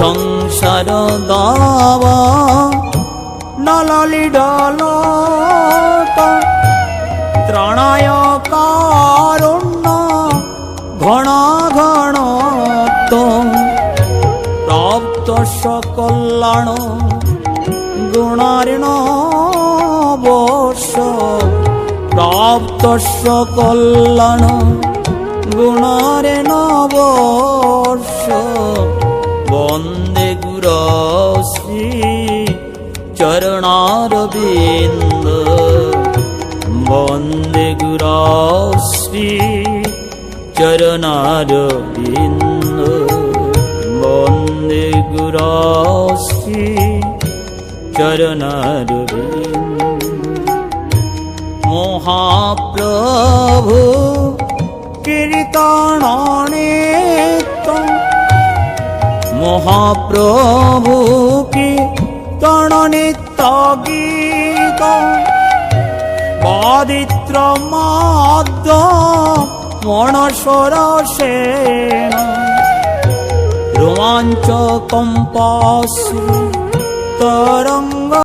সংসার দাব নললি ডলত ত্রাণায় কারুণ্য ঘন ঘনত প্রাপ্ত সকল্যাণ গুণার্ণ বর্ষ প্রাপ্ত সকল্যাণ গুণার্ণ বর্ষ বন্দে গুর শ্রী চরণারবিন্দ বন্দে গুর শ্রী চরণারবিন্দ বন্দে গুর শ্রী চরণারবিন্দ মহাপ্রভু কীর্তনে মহাপ্রভু কীর্তন নিত্য গীত বাদিত্র মাদ্য মনসর সেন রোমাঞ্চ কম্পাস তরঙ্গ